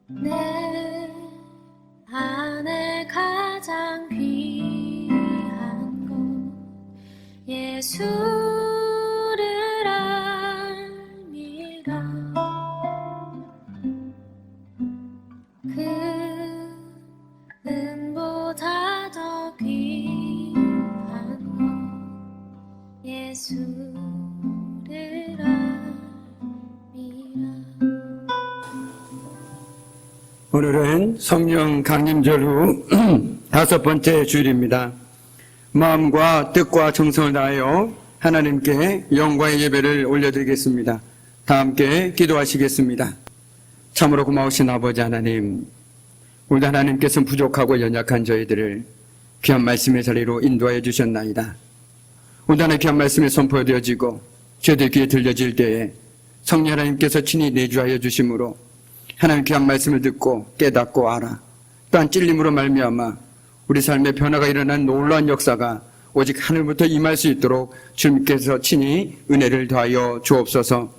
내 안에 가장 귀한 것 예수를 알미라. 그 은보다 더 귀한 것 예수를 알미라. 오늘은 성령 강림절 후 5번째 주일입니다. 마음과 뜻과 정성을 다하여 하나님께 영광의 예배를 올려드리겠습니다. 다 함께 기도하시겠습니다. 참으로 고마우신 아버지 하나님, 오늘 하나님께서는 부족하고 연약한 저희들을 귀한 말씀의 자리로 인도하여 주셨나이다. 오늘 하나님 귀한 말씀이 선포되어지고 저희들 귀에 들려질 때에 성령 하나님께서 친히 내주하여 주심으로 하나님 귀한 말씀을 듣고 깨닫고 알아 또한 찔림으로 말미암아 우리 삶의 변화가 일어난 놀라운 역사가 오직 하늘부터 임할 수 있도록 주님께서 친히 은혜를 더하여 주옵소서.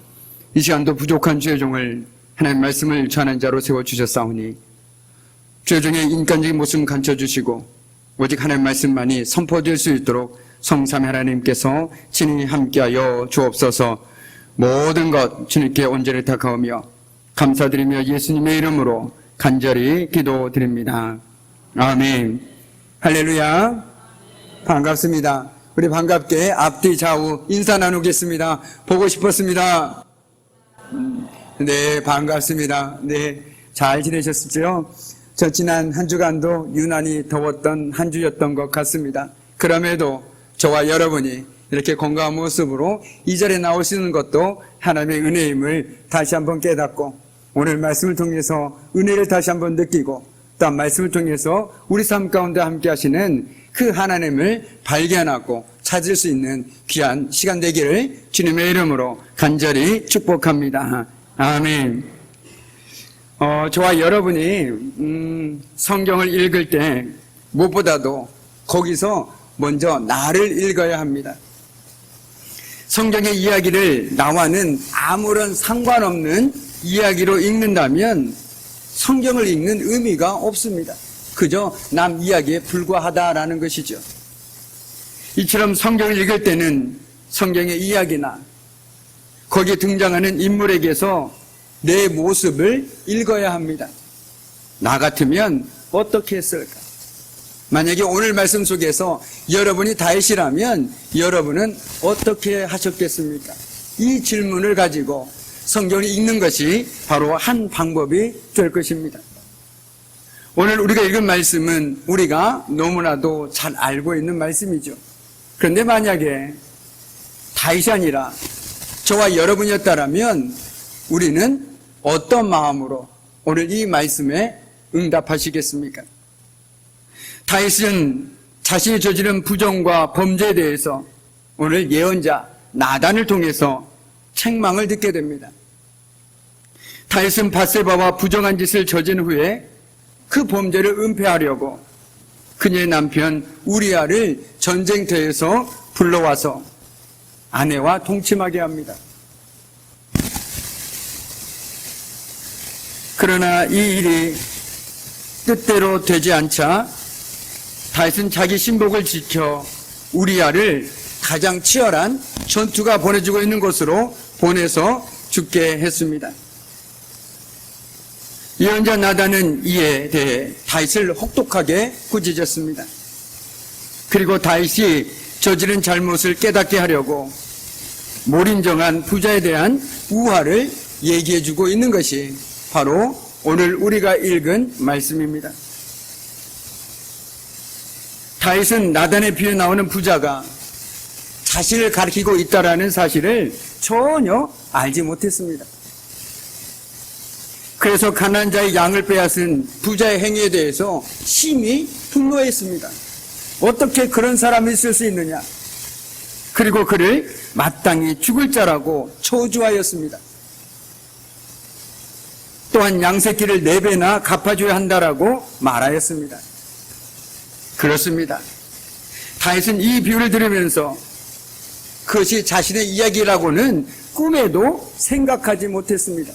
이 시간도 부족한 주의 종을 하나님 말씀을 전하는 자로 세워주셨사오니 주의 종의 인간적인 모습을 감춰주시고 오직 하나님 말씀만이 선포될 수 있도록 성삼 하나님께서 친히 함께하여 주옵소서. 모든 것 주님께 온전히 다가오며 감사드리며 예수님의 이름으로 간절히 기도드립니다. 아멘. 할렐루야. 반갑습니다. 우리 반갑게 앞뒤 좌우 인사 나누겠습니다. 보고 싶었습니다. 네, 반갑습니다. 네, 잘 지내셨죠? 저 지난 한 주간도 유난히 더웠던 한 주였던 것 같습니다. 그럼에도 저와 여러분이 이렇게 건강한 모습으로 이 자리에 나오시는 것도 하나님의 은혜임을 다시 한번 깨닫고 오늘 말씀을 통해서 은혜를 다시 한번 느끼고 또한 말씀을 통해서 우리 삶 가운데 함께 하시는 그 하나님을 발견하고 찾을 수 있는 귀한 시간 되기를 주님의 이름으로 간절히 축복합니다. 아멘. 저와 여러분이 성경을 읽을 때 무엇보다도 거기서 먼저 나를 읽어야 합니다. 성경의 이야기를 나와는 아무런 상관없는 이야기로 읽는다면 성경을 읽는 의미가 없습니다. 그저 남 이야기에 불과하다라는 것이죠. 이처럼 성경을 읽을 때는 성경의 이야기나 거기에 등장하는 인물에게서 내 모습을 읽어야 합니다. 나 같으면 어떻게 했을까? 만약에 오늘 말씀 속에서 여러분이 다윗이라면 여러분은 어떻게 하셨겠습니까? 이 질문을 가지고 성경을 읽는 것이 바로 한 방법이 될 것입니다. 오늘 우리가 읽은 말씀은 우리가 너무나도 잘 알고 있는 말씀이죠. 그런데 만약에 다윗이 아니라 저와 여러분이었다면 우리는 어떤 마음으로 오늘 이 말씀에 응답하시겠습니까? 다윗은 자신이 저지른 부정과 범죄에 대해서 오늘 예언자 나단을 통해서 책망을 듣게 됩니다. 다윗은 밧세바와 부정한 짓을 저지른 후에 그 범죄를 은폐하려고 그녀의 남편 우리아를 전쟁터에서 불러와서 아내와 동침하게 합니다. 그러나 이 일이 뜻대로 되지 않자 다윗은 자기 신복을 지켜 우리아를 가장 치열한 전투가 벌어지고 있는 곳으로 보내서 죽게 했습니다. 예언자 나단은 이에 대해 다윗을 혹독하게 꾸짖었습니다. 그리고 다윗이 저지른 잘못을 깨닫게 하려고 몰인정한 부자에 대한 우화를 얘기해주고 있는 것이 바로 오늘 우리가 읽은 말씀입니다. 다윗은 나단의 비유에 나오는 부자가 자신을 가리키고 있다라는 사실을 전혀 알지 못했습니다. 그래서 가난한 자의 양을 빼앗은 부자의 행위에 대해서 심히 분노했습니다. 어떻게 그런 사람이 있을 수 있느냐? 그리고 그를 마땅히 죽을 자라고 저주하였습니다. 또한 양새끼를 4배나 갚아줘야 한다라고 말하였습니다. 그렇습니다. 다윗은 이 비유를 들으면서 그것이 자신의 이야기라고는 꿈에도 생각하지 못했습니다.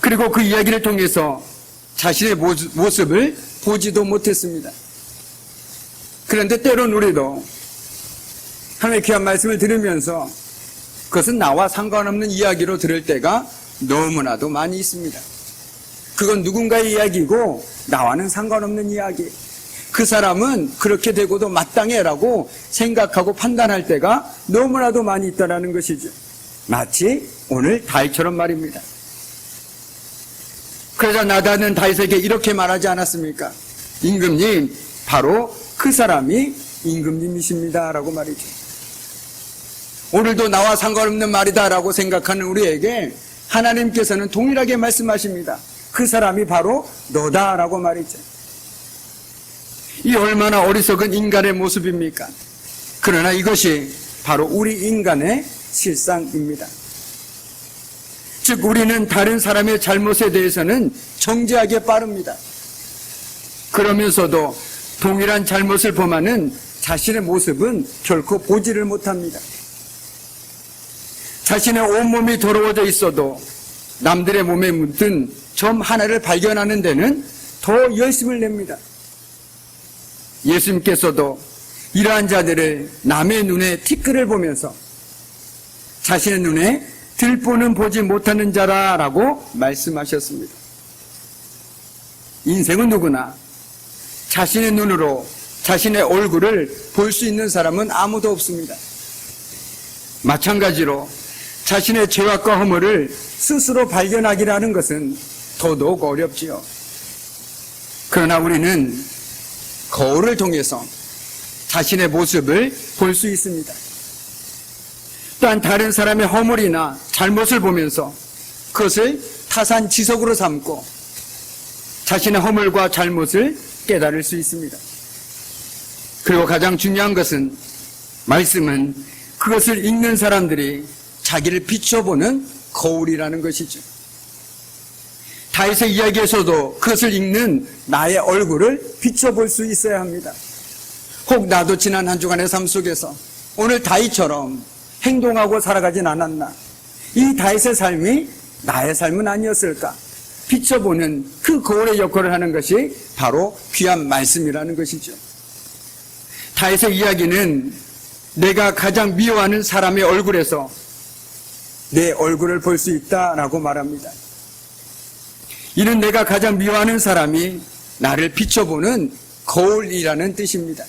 그리고 그 이야기를 통해서 자신의 모습을 보지도 못했습니다. 그런데 때론 우리도 하나님의 귀한 말씀을 들으면서 그것은 나와 상관없는 이야기로 들을 때가 너무나도 많이 있습니다. 그건 누군가의 이야기고 나와는 상관없는 이야기. 그 사람은 그렇게 되고도 마땅해라고 생각하고 판단할 때가 너무나도 많이 있다는 것이죠. 마치 오늘 다윗처럼 말입니다. 그러자 나단은 다윗에게 이렇게 말하지 않았습니까? 임금님, 바로 그 사람이 임금님이십니다 라고 말이죠. 오늘도 나와 상관없는 말이다 라고 생각하는 우리에게 하나님께서는 동일하게 말씀하십니다. 그 사람이 바로 너다 라고 말이죠. 이 얼마나 어리석은 인간의 모습입니까? 그러나 이것이 바로 우리 인간의 실상입니다. 즉 우리는 다른 사람의 잘못에 대해서는 정죄하기에 빠릅니다. 그러면서도 동일한 잘못을 범하는 자신의 모습은 결코 보지를 못합니다. 자신의 온몸이 더러워져 있어도 남들의 몸에 묻은 점 하나를 발견하는 데는 더 열심을 냅니다. 예수님께서도 이러한 자들을 남의 눈에 티끌을 보면서 자신의 눈에 들보는 보지 못하는 자라라고 말씀하셨습니다. 인생은 누구나 자신의 눈으로 자신의 얼굴을 볼 수 있는 사람은 아무도 없습니다. 마찬가지로 자신의 죄악과 허물을 스스로 발견하기라는 것은 더더욱 어렵지요. 그러나 우리는 거울을 통해서 자신의 모습을 볼 수 있습니다. 또한 다른 사람의 허물이나 잘못을 보면서 그것을 타산지석으로 삼고 자신의 허물과 잘못을 깨달을 수 있습니다. 그리고 가장 중요한 것은 말씀은 그것을 읽는 사람들이 자기를 비춰보는 거울이라는 것이죠. 다윗의 이야기에서도 그것을 읽는 나의 얼굴을 비춰볼 수 있어야 합니다. 혹 나도 지난 한 주간의 삶 속에서 오늘 다윗처럼 행동하고 살아가진 않았나? 이 다윗의 삶이 나의 삶은 아니었을까? 비춰보는 그 거울의 역할을 하는 것이 바로 귀한 말씀이라는 것이죠. 다윗의 이야기는 내가 가장 미워하는 사람의 얼굴에서 내 얼굴을 볼 수 있다라고 말합니다. 이는 내가 가장 미워하는 사람이 나를 비춰보는 거울이라는 뜻입니다.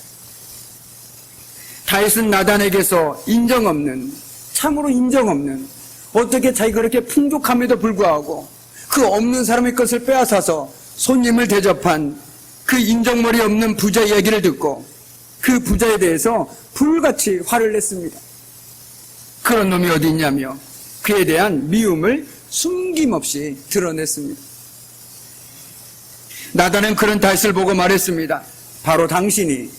다윗은 나단에게서 인정 없는, 참으로 인정 없는, 어떻게 자기가 그렇게 풍족함에도 불구하고 그 없는 사람의 것을 빼앗아서 손님을 대접한 그 인정머리 없는 부자 이야기를 듣고 그 부자에 대해서 불같이 화를 냈습니다. 그런 놈이 어디 있냐며 그에 대한 미움을 숨김없이 드러냈습니다. 나단은 그런 다윗을 보고 말했습니다. 바로 당신이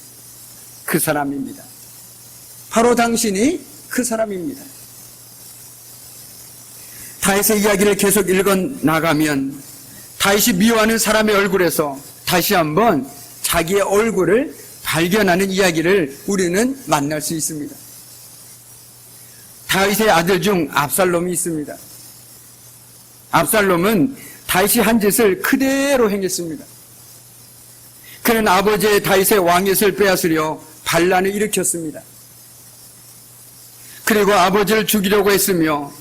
그 사람입니다. 바로 당신이 그 사람입니다. 다윗의 이야기를 계속 읽어 나가면 다윗이 미워하는 사람의 얼굴에서 다시 한번 자기의 얼굴을 발견하는 이야기를 우리는 만날 수 있습니다. 다윗의 아들 중 압살롬이 있습니다. 압살롬은 다윗이 한 짓을 그대로 행했습니다. 그는 아버지의 다윗의 왕위를 빼앗으려 반란을 일으켰습니다. 그리고 아버지를 죽이려고 했으며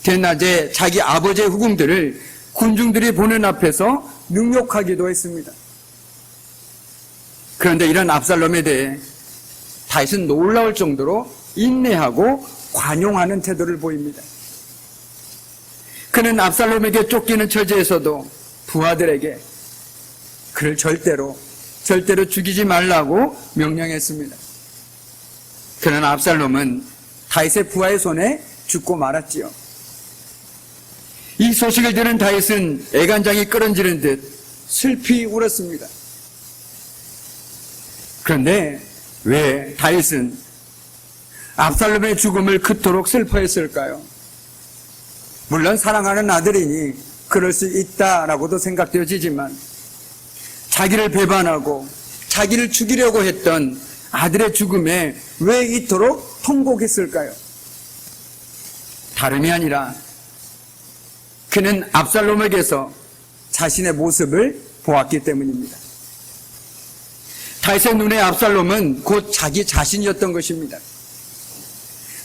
대낮에 자기 아버지의 후궁들을 군중들이 보는 앞에서 능욕하기도 했습니다. 그런데 이런 압살롬에 대해 다윗은 놀라울 정도로 인내하고 관용하는 태도를 보입니다. 그는 압살롬에게 쫓기는 처지에서도 부하들에게 그를 절대로 죽이지 말라고 명령했습니다. 그러나 압살롬은 다윗의 부하의 손에 죽고 말았지요. 이 소식을 들은 다윗은 애간장이 끓어지는 듯 슬피 울었습니다. 그런데 왜 다윗은 압살롬의 죽음을 그토록 슬퍼했을까요? 물론 사랑하는 아들이니 그럴 수 있다라고도 생각되어지지만 자기를 배반하고 자기를 죽이려고 했던 아들의 죽음에 왜 이토록 통곡했을까요? 다름이 아니라 그는 압살롬에게서 자신의 모습을 보았기 때문입니다. 다윗의 눈에 압살롬은 곧 자기 자신이었던 것입니다.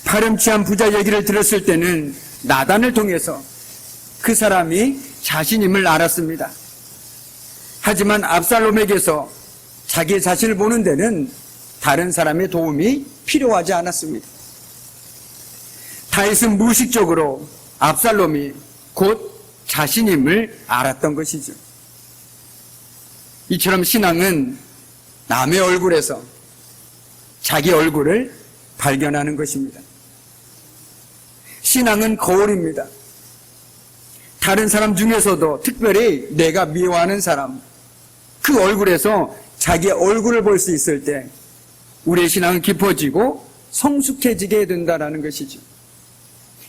파렴치한 부자 얘기를 들었을 때는 나단을 통해서 그 사람이 자신임을 알았습니다. 하지만 압살롬에게서 자기 자신을 보는 데는 다른 사람의 도움이 필요하지 않았습니다. 다윗은 무의식적으로 압살롬이 곧 자신임을 알았던 것이죠. 이처럼 신앙은 남의 얼굴에서 자기 얼굴을 발견하는 것입니다. 신앙은 거울입니다. 다른 사람 중에서도 특별히 내가 미워하는 사람, 그 얼굴에서 자기 얼굴을 볼 수 있을 때 우리의 신앙은 깊어지고 성숙해지게 된다는 것이죠.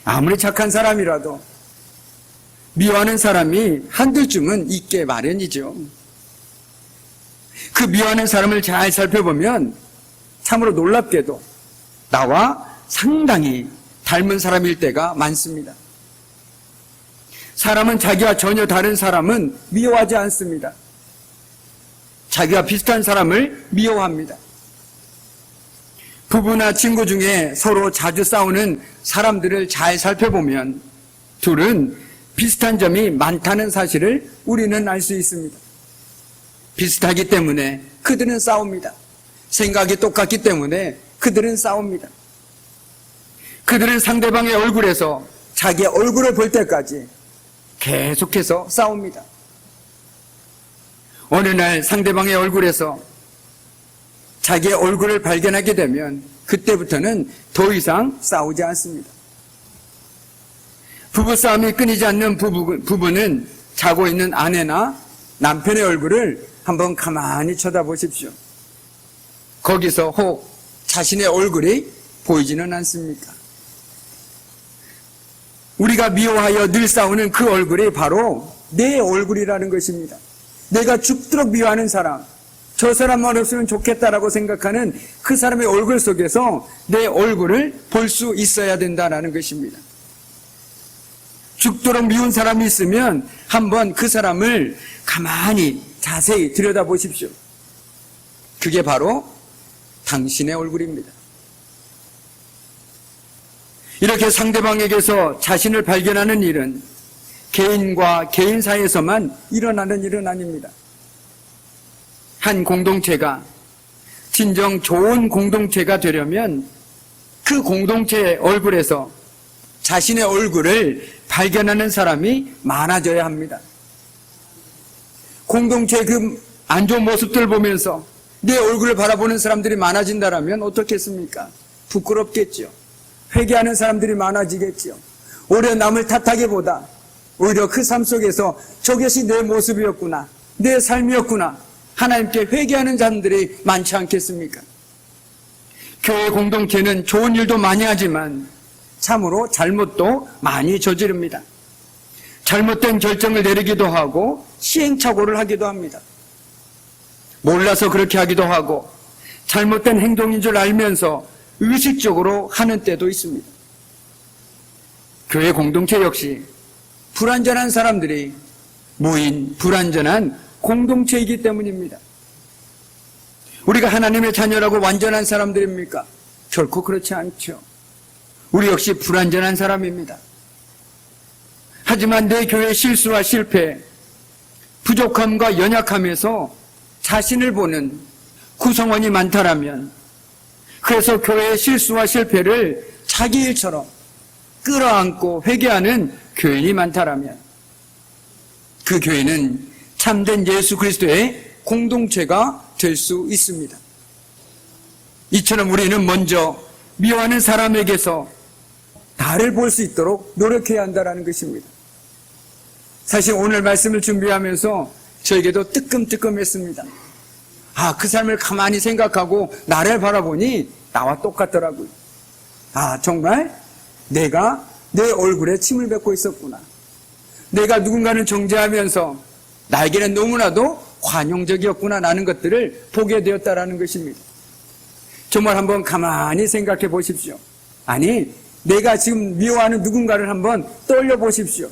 아무리 착한 사람이라도 미워하는 사람이 한둘쯤은 있게 마련이죠. 그 미워하는 사람을 잘 살펴보면 참으로 놀랍게도 나와 상당히 닮은 사람일 때가 많습니다. 사람은 자기와 전혀 다른 사람은 미워하지 않습니다. 자기와 비슷한 사람을 미워합니다. 부부나 친구 중에 서로 자주 싸우는 사람들을 잘 살펴보면 둘은 비슷한 점이 많다는 사실을 우리는 알 수 있습니다. 비슷하기 때문에 그들은 싸웁니다. 생각이 똑같기 때문에 그들은 싸웁니다. 그들은 상대방의 얼굴에서 자기의 얼굴을 볼 때까지 계속해서 싸웁니다. 어느 날 상대방의 얼굴에서 자기의 얼굴을 발견하게 되면 그때부터는 더 이상 싸우지 않습니다. 부부싸움이 끊이지 않는 부부는 자고 있는 아내나 남편의 얼굴을 한번 가만히 쳐다보십시오. 거기서 혹 자신의 얼굴이 보이지는 않습니까? 우리가 미워하여 늘 싸우는 그 얼굴이 바로 내 얼굴이라는 것입니다. 내가 죽도록 미워하는 사람, 저 사람만 없으면 좋겠다라고 생각하는 그 사람의 얼굴 속에서 내 얼굴을 볼 수 있어야 된다는 것입니다. 죽도록 미운 사람이 있으면 한번 그 사람을 가만히 자세히 들여다보십시오. 그게 바로 당신의 얼굴입니다. 이렇게 상대방에게서 자신을 발견하는 일은 개인과 개인 사이에서만 일어나는 일은 아닙니다. 한 공동체가 진정 좋은 공동체가 되려면 그 공동체의 얼굴에서 자신의 얼굴을 발견하는 사람이 많아져야 합니다. 공동체의 그 안 좋은 모습들 보면서 내 얼굴을 바라보는 사람들이 많아진다면 어떻겠습니까? 부끄럽겠죠. 회개하는 사람들이 많아지겠죠. 오히려 남을 탓하기보다 오히려 그 삶 속에서 저것이 내 모습이었구나, 내 삶이었구나, 하나님께 회개하는 사람들이 많지 않겠습니까? 교회 공동체는 좋은 일도 많이 하지만 참으로 잘못도 많이 저지릅니다. 잘못된 결정을 내리기도 하고 시행착오를 하기도 합니다. 몰라서 그렇게 하기도 하고 잘못된 행동인 줄 알면서 의식적으로 하는 때도 있습니다. 교회 공동체 역시 불완전한 사람들이 모인 불완전한 공동체이기 때문입니다. 우리가 하나님의 자녀라고 완전한 사람들입니까? 결코 그렇지 않죠. 우리 역시 불완전한 사람입니다. 하지만 내 교회의 실수와 실패, 부족함과 연약함에서 자신을 보는 구성원이 많다라면, 그래서 교회의 실수와 실패를 자기 일처럼 끌어안고 회개하는 교인이 많다라면 그 교회는 참된 예수 그리스도의 공동체가 될 수 있습니다. 이처럼 우리는 먼저 미워하는 사람에게서 나를 볼 수 있도록 노력해야 한다는 것입니다. 사실 오늘 말씀을 준비하면서 저에게도 뜨끔뜨끔했습니다. 그 삶을 가만히 생각하고 나를 바라보니 나와 똑같더라고요. 정말 내가 내 얼굴에 침을 뱉고 있었구나. 내가 누군가는 정죄하면서 나에게는 너무나도 관용적이었구나 라는 것들을 보게 되었다라는 것입니다. 정말 한번 가만히 생각해 보십시오. 아니, 내가 지금 미워하는 누군가를 한번 떠올려 보십시오.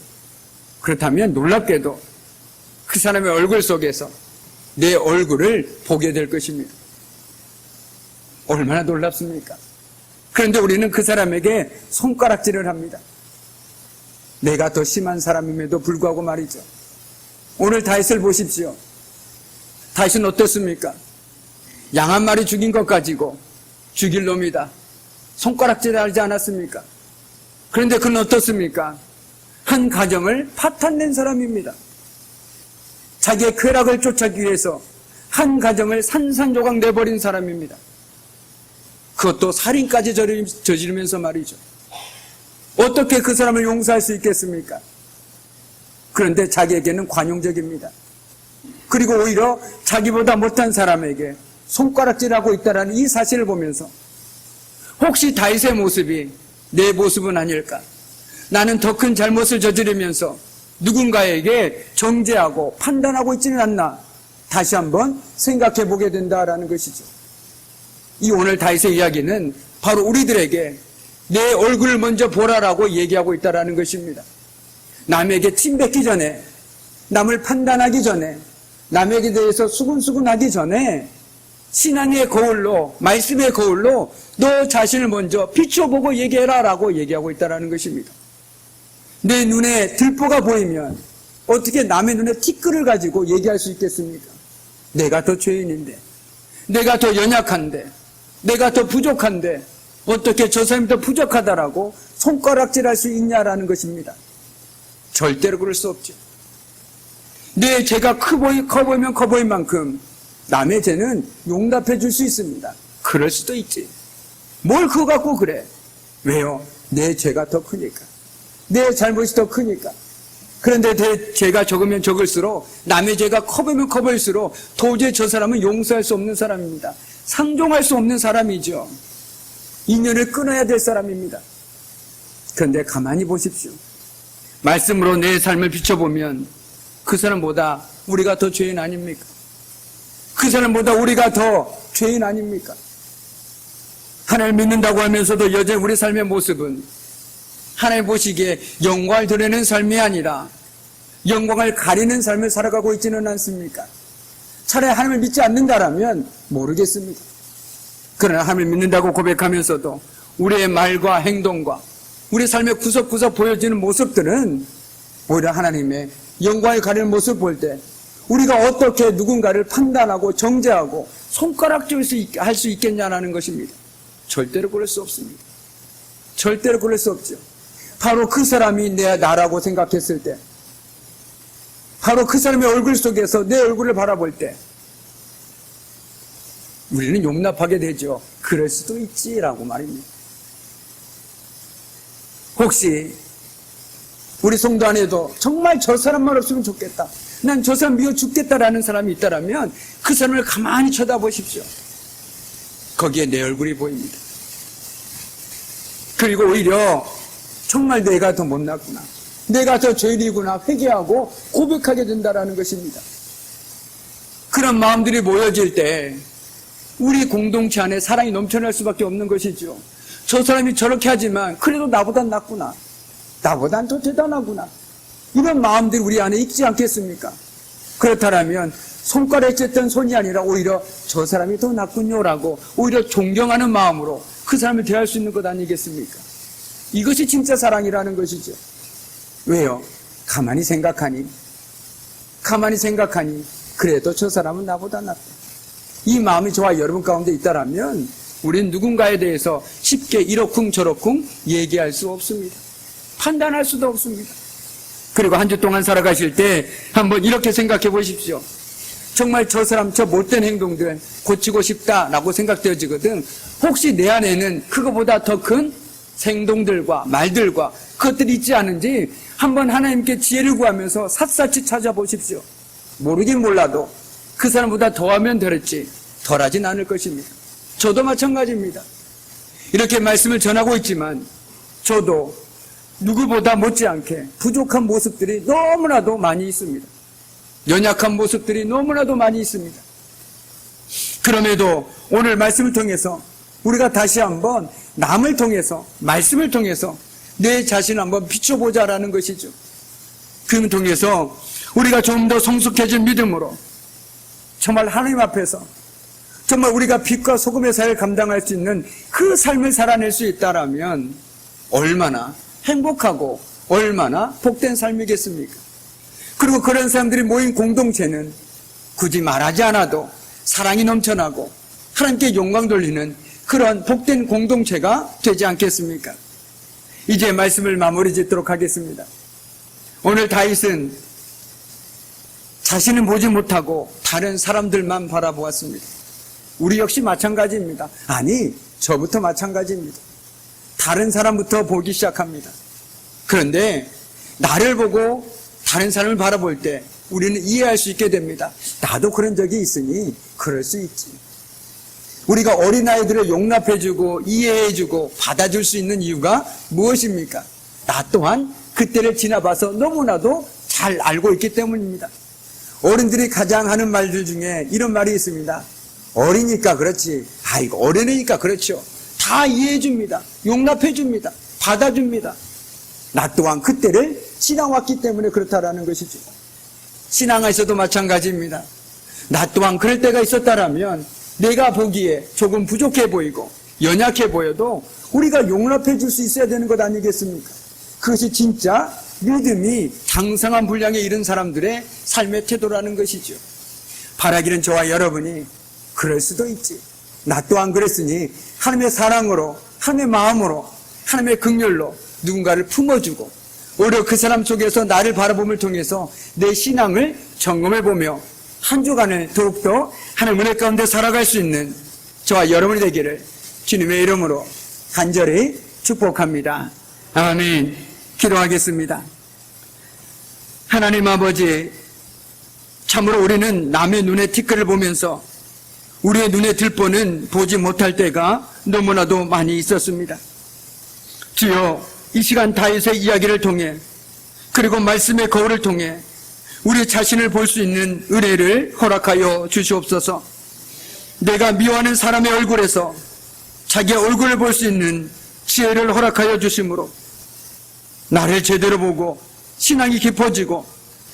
그렇다면 놀랍게도 그 사람의 얼굴 속에서 내 얼굴을 보게 될 것입니다. 얼마나 놀랍습니까? 그런데 우리는 그 사람에게 손가락질을 합니다. 내가 더 심한 사람임에도 불구하고 말이죠. 오늘 다윗을 보십시오. 다윗은 어떻습니까? 양 한 마리 죽인 것 가지고 죽일 놈이다. 손가락질을 하지 않았습니까? 그런데 그는 어떻습니까? 한 가정을 파탄낸 사람입니다. 자기의 쾌락을 쫓아기 위해서 한 가정을 산산조각 내버린 사람입니다. 그것도 살인까지 저지르면서 말이죠. 어떻게 그 사람을 용서할 수 있겠습니까? 그런데 자기에게는 관용적입니다. 그리고 오히려 자기보다 못한 사람에게 손가락질하고 있다는 이 사실을 보면서 혹시 다윗의 모습이 내 모습은 아닐까? 나는 더 큰 잘못을 저지르면서 누군가에게 정죄하고 판단하고 있지는 않나? 다시 한번 생각해 보게 된다라는 것이죠. 이 오늘 다윗의 이야기는 바로 우리들에게 내 얼굴을 먼저 보라라고 얘기하고 있다라는 것입니다. 남에게 침뱉기 전에, 남을 판단하기 전에, 남에게 대해서 수근수근하기 전에 신앙의 거울로, 말씀의 거울로 너 자신을 먼저 비춰보고 얘기해라라고 얘기하고 있다는 것입니다. 내 눈에 들보가 보이면 어떻게 남의 눈에 티끌을 가지고 얘기할 수 있겠습니까? 내가 더 죄인인데, 내가 더 연약한데, 내가 더 부족한데 어떻게 저 사람이 더 부족하다라고 손가락질할 수 있냐라는 것입니다. 절대로 그럴 수 없죠. 내 죄가 커 보이면 커 보인 만큼 남의 죄는 용납해 줄 수 있습니다. 그럴 수도 있지. 뭘 그거 갖고 그래? 왜요? 내 죄가 더 크니까. 내 잘못이 더 크니까. 그런데 내 죄가 적으면 적을수록, 남의 죄가 커 보이면 커 보일수록 도저히 저 사람은 용서할 수 없는 사람입니다. 상종할 수 없는 사람이죠. 인연을 끊어야 될 사람입니다. 그런데 가만히 보십시오. 말씀으로 내 삶을 비춰보면 그 사람보다 우리가 더 죄인 아닙니까? 그 사람보다 우리가 더 죄인 아닙니까? 하나님을 믿는다고 하면서도 여전히 우리 삶의 모습은 하나님 보시기에 영광을 드러내는 삶이 아니라 영광을 가리는 삶을 살아가고 있지는 않습니까? 차라리 하나님을 믿지 않는다라면 모르겠습니다. 그러나 하나님을 믿는다고 고백하면서도 우리의 말과 행동과 우리 삶의 구석구석 보여지는 모습들은 오히려 하나님의 영광을 가리는 모습을 볼 때 우리가 어떻게 누군가를 판단하고 정죄하고 손가락질 할 수 있겠냐는 것입니다. 절대로 그럴 수 없습니다. 절대로 그럴 수 없죠. 바로 그 사람이 나라고 생각했을 때, 바로 그 사람의 얼굴 속에서 내 얼굴을 바라볼 때 우리는 용납하게 되죠. 그럴 수도 있지라고 말입니다. 혹시 우리 성도 안에도 정말 저 사람만 없으면 좋겠다, 난 저 사람 미워 죽겠다라는 사람이 있다면 그 사람을 가만히 쳐다보십시오. 거기에 내 얼굴이 보입니다. 그리고 오히려 정말 내가 더 못났구나, 내가 더 죄인이구나 회개하고 고백하게 된다라는 것입니다. 그런 마음들이 모여질 때 우리 공동체 안에 사랑이 넘쳐날 수밖에 없는 것이죠. 저 사람이 저렇게 하지만 그래도 나보단 낫구나, 나보단 더 대단하구나, 이런 마음들이 우리 안에 있지 않겠습니까? 그렇다면 손가락에 쨌던 손이 아니라 오히려 저 사람이 더 낫군요라고 오히려 존경하는 마음으로 그 사람을 대할 수 있는 것 아니겠습니까? 이것이 진짜 사랑이라는 것이죠. 왜요? 가만히 생각하니 그래도 저 사람은 나보다 낫다, 이 마음이 저와 여러분 가운데 있다면 우리는 누군가에 대해서 쉽게 이러쿵 저러쿵 얘기할 수 없습니다. 판단할 수도 없습니다. 그리고 한 주 동안 살아가실 때 한번 이렇게 생각해 보십시오. 정말 저 사람 저 못된 행동들 고치고 싶다라고 생각되어지거든. 혹시 내 안에는 그거보다 더 큰 행동들과 말들과 그것들이 있지 않은지 한번 하나님께 지혜를 구하면서 샅샅이 찾아보십시오. 모르긴 몰라도 그 사람보다 더하면 되겠지 덜하진 않을 것입니다. 저도 마찬가지입니다. 이렇게 말씀을 전하고 있지만 저도 누구보다 못지않게 부족한 모습들이 너무나도 많이 있습니다. 연약한 모습들이 너무나도 많이 있습니다. 그럼에도 오늘 말씀을 통해서 우리가 다시 한번 남을 통해서, 말씀을 통해서 내 자신을 한번 비춰보자라는 것이죠. 그 통해서 우리가 좀 더 성숙해진 믿음으로 정말 하나님 앞에서 정말 우리가 빛과 소금의 사역을 감당할 수 있는 그 삶을 살아낼 수 있다라면 얼마나 행복하고 얼마나 복된 삶이겠습니까? 그리고 그런 사람들이 모인 공동체는 굳이 말하지 않아도 사랑이 넘쳐나고 하나님께 영광 돌리는 그런 복된 공동체가 되지 않겠습니까? 이제 말씀을 마무리 짓도록 하겠습니다. 오늘 다윗은 자신은 보지 못하고 다른 사람들만 바라보았습니다. 우리 역시 마찬가지입니다. 아니, 저부터 마찬가지입니다. 다른 사람부터 보기 시작합니다. 그런데 나를 보고 다른 사람을 바라볼 때 우리는 이해할 수 있게 됩니다. 나도 그런 적이 있으니 그럴 수 있지. 우리가 어린아이들을 용납해주고 이해해주고 받아줄 수 있는 이유가 무엇입니까? 나 또한 그때를 지나봐서 너무나도 잘 알고 있기 때문입니다. 어른들이 가장 하는 말들 중에 이런 말이 있습니다. 어리니까 그렇지. 아이고, 어린애니까 그렇죠. 다 이해해줍니다. 용납해줍니다. 받아줍니다. 나 또한 그때를 지나왔기 때문에 그렇다라는 것이죠. 신앙에서도 마찬가지입니다. 나 또한 그럴 때가 있었다라면 내가 보기에 조금 부족해 보이고 연약해 보여도 우리가 용납해 줄 수 있어야 되는 것 아니겠습니까? 그것이 진짜 믿음이 장성한 분량에 이른 사람들의 삶의 태도라는 것이죠. 바라기는 저와 여러분이 그럴 수도 있지. 나 또한 그랬으니 하나님의 사랑으로, 하나님의 마음으로, 하나님의 긍휼로 누군가를 품어주고 오히려 그 사람 속에서 나를 바라봄을 통해서 내 신앙을 점검해보며 한 주간을 더욱더 하나님 은혜 가운데 살아갈 수 있는 저와 여러분이 되기를 주님의 이름으로 간절히 축복합니다. 아멘. 기도하겠습니다. 하나님 아버지, 참으로 우리는 남의 눈에 티끌을 보면서 우리의 눈에 들보는 보지 못할 때가 너무나도 많이 있었습니다. 주여, 이 시간 다윗의 이야기를 통해 그리고 말씀의 거울을 통해 우리 자신을 볼 수 있는 은혜를 허락하여 주시옵소서. 내가 미워하는 사람의 얼굴에서 자기의 얼굴을 볼 수 있는 지혜를 허락하여 주심으로 나를 제대로 보고 신앙이 깊어지고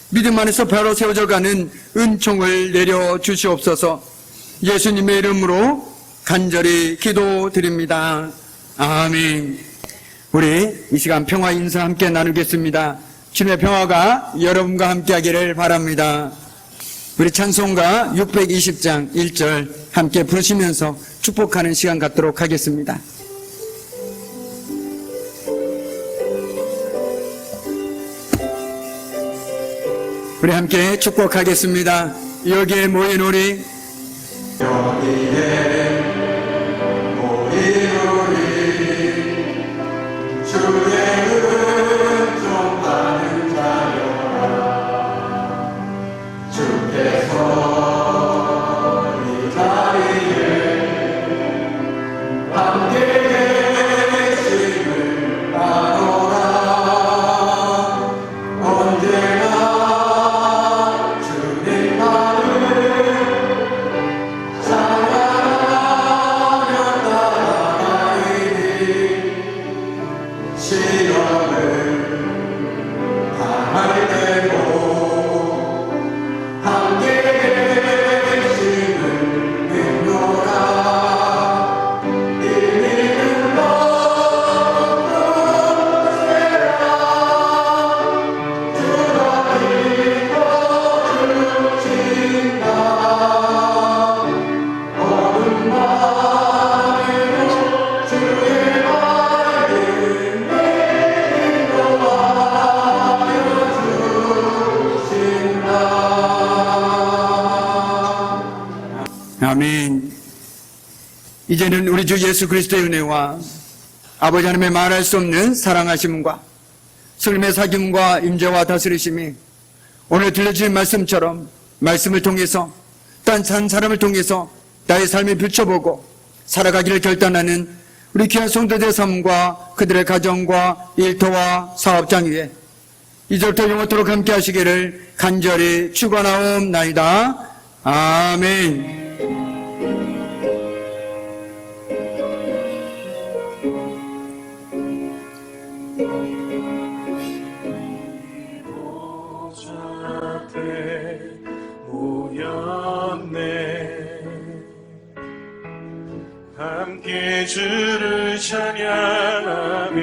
믿음 안에서 바로 세워져가는 은총을 내려 주시옵소서. 예수님의 이름으로 간절히 기도드립니다. 아멘. 우리 이 시간 평화 인사 함께 나누겠습니다. 주님의 평화가 여러분과 함께 하기를 바랍니다. 우리 찬송가 620장 1절 함께 부르시면서 축복하는 시간 갖도록 하겠습니다. 우리 함께 축복하겠습니다. 여기에 모인 우리 아멘. 이제는 우리 주 예수 그리스도의 은혜와 아버지 하나님의 말할 수 없는 사랑하심과 성령의 사귐과 임재와 다스리심이 오늘 들려주신 말씀처럼 말씀을 통해서 딴 한 사람을 통해서 나의 삶을 비춰보고 살아가기를 결단하는 우리 귀한 성도들의 삶과 그들의 가정과 일터와 사업장 위에 이제부터 영원토록 함께 하시기를 간절히 축원하옵나이다. 아멘. 함께 주를 찬양하며